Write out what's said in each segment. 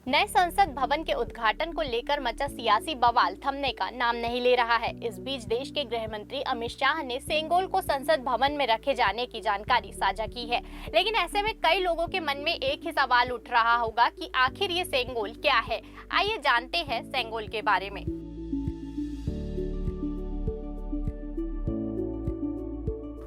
नए संसद भवन के उद्घाटन को लेकर मचा सियासी बवाल थमने का नाम नहीं ले रहा है। इस बीच देश के गृह मंत्री अमित शाह ने सेंगोल को संसद भवन में रखे जाने की जानकारी साझा की है। लेकिन ऐसे में कई लोगों के मन में एक ही सवाल उठ रहा होगा कि आखिर ये सेंगोल क्या है। आइए जानते हैं सेंगोल के बारे में।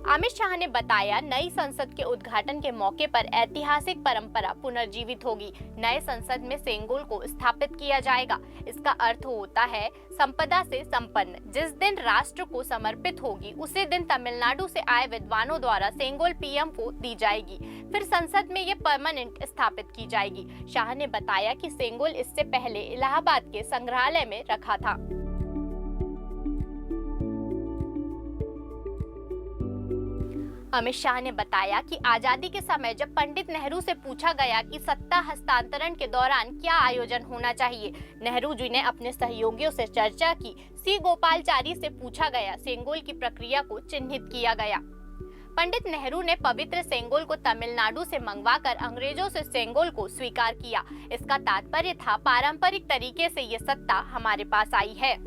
अमित शाह ने बताया, नई संसद के उद्घाटन के मौके पर ऐतिहासिक परंपरा पुनर्जीवित होगी। नए संसद में सेंगोल को स्थापित किया जाएगा। इसका अर्थ होता है संपदा से संपन्न। जिस दिन राष्ट्र को समर्पित होगी उसी दिन तमिलनाडु से आए विद्वानों द्वारा सेंगोल पीएम को दी जाएगी। फिर संसद में ये परमानेंट स्थापित की जाएगी। शाह ने बताया कि सेंगोल इससे पहले इलाहाबाद के संग्रहालय में रखा था। अमित शाह ने बताया कि आजादी के समय जब पंडित नेहरू से पूछा गया कि सत्ता हस्तांतरण के दौरान क्या आयोजन होना चाहिए, नेहरू जी ने अपने सहयोगियों से चर्चा की। सी गोपालचारी से पूछा गया, सेंगोल की प्रक्रिया को चिन्हित किया गया। पंडित नेहरू ने पवित्र सेंगोल को तमिलनाडु से मंगवाकर अंग्रेजों से सेंगोल को स्वीकार किया। इसका तात्पर्य था पारंपरिक तरीके से ये सत्ता हमारे पास आई है।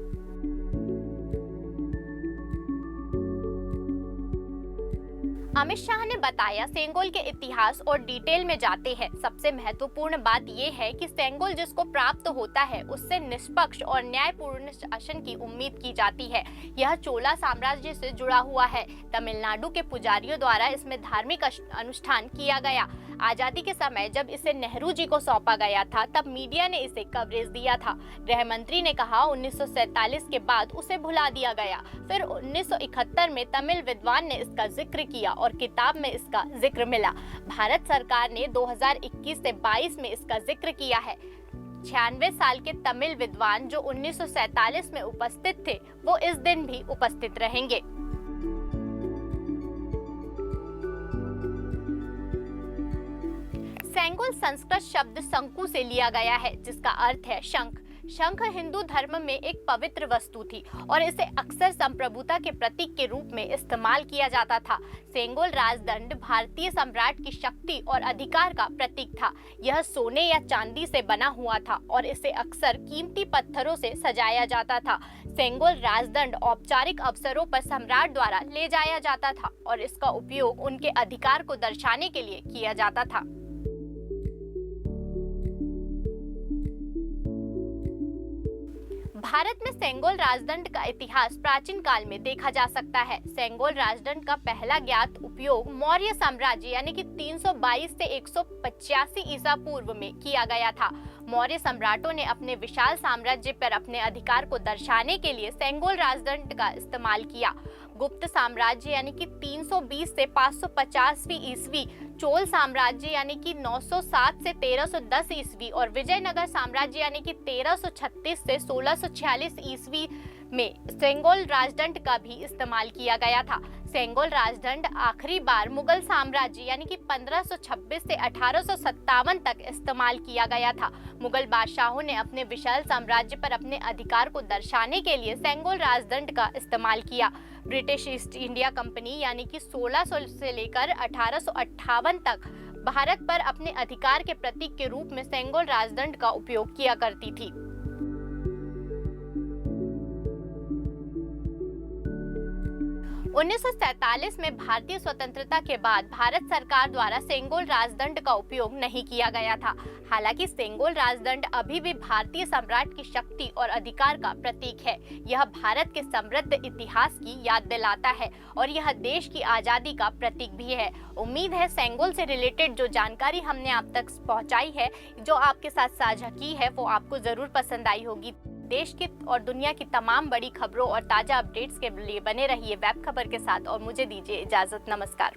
अमित शाह ने बताया, सेंगोल के इतिहास और डिटेल में जाते हैं। सबसे महत्वपूर्ण बात यह है कि सेंगोल जिसको प्राप्त होता है उससे निष्पक्ष और न्यायपूर्ण शासन की उम्मीद की जाती है। यह चोला साम्राज्य से जुड़ा हुआ है। तमिलनाडु के पुजारियों द्वारा इसमें धार्मिक अनुष्ठान किया गया। आजादी के समय जब इसे नेहरू जी को सौंपा गया था तब मीडिया ने इसे कवरेज दिया था। गृह मंत्री ने कहा 1947 के बाद उसे भुला दिया गया। फिर 1971 में तमिल विद्वान ने इसका जिक्र किया और किताब में इसका जिक्र मिला। भारत सरकार ने 2021 से 22 में इसका जिक्र किया है। 96 साल के तमिल विद्वान जो 1947 में उपस्थित थे वो इस दिन भी उपस्थित रहेंगे। सेंगोल संस्कृत शब्द शंकु से लिया गया है, जिसका अर्थ है शंख। शंख हिंदू धर्म में एक पवित्र वस्तु थी और इसे अक्सर संप्रभुता के प्रतीक के रूप में इस्तेमाल किया जाता था। सेंगोल राजदंड भारतीय सम्राट की शक्ति और अधिकार का प्रतीक था। यह सोने या चांदी से बना हुआ था और इसे अक्सर कीमती पत्थरों से सजाया जाता था। सेंगोल राजदंड औपचारिक अवसरों पर सम्राट द्वारा ले जाया जाता था और इसका उपयोग उनके अधिकार को दर्शाने के लिए किया जाता था। भारत में सेंगोल राजदंड का इतिहास प्राचीन काल में देखा जा सकता है। सेंगोल राजदंड का पहला ज्ञात उपयोग मौर्य साम्राज्य यानी कि 322 से 185 ईसा पूर्व में किया गया था। मौर्य सम्राटों ने अपने विशाल साम्राज्य पर अपने अधिकार को दर्शाने के लिए सेंगोल राजदंड का इस्तेमाल किया। गुप्त साम्राज्य यानी कि 320 से 550वीं ईस्वी, चोल साम्राज्य यानी कि 907 से 1310 ईस्वी और विजयनगर साम्राज्य यानी कि 1336 से 1646 ईस्वी में सेंगोल राजदंड का भी इस्तेमाल किया गया था। सेंगोल राजदंड आखिरी बार मुगल साम्राज्य यानी कि 1526 से 1857 तक इस्तेमाल किया गया था। मुगल बादशाहों ने अपने विशाल साम्राज्य पर अपने अधिकार को दर्शाने के लिए सेंगोल राजदंड का इस्तेमाल किया। ब्रिटिश ईस्ट इंडिया कंपनी यानी कि 1600 से लेकर 1858 तक भारत पर अपने अधिकार के प्रतीक के रूप में सेंगोल राजदंड का उपयोग किया करती थी। उन्नीस सौ 1947 में भारतीय स्वतंत्रता के बाद भारत सरकार द्वारा सेंगोल राजदंड का उपयोग नहीं किया गया था। हालांकि सेंगोल राजदंड अभी भी भारतीय सम्राट की शक्ति और अधिकार का प्रतीक है। यह भारत के समृद्ध इतिहास की याद दिलाता है और यह देश की आजादी का प्रतीक भी है। उम्मीद है सेंगोल से रिलेटेड जो जानकारी हमने आप तक पहुंचाई है, जो आपके साथ साझा की है, वो आपको जरूर पसंद आई होगी। देश की और दुनिया की तमाम बड़ी खबरों और ताजा अपडेट्स के लिए बने रहिए वेब खबर के साथ और मुझे दीजिए इजाजत। नमस्कार।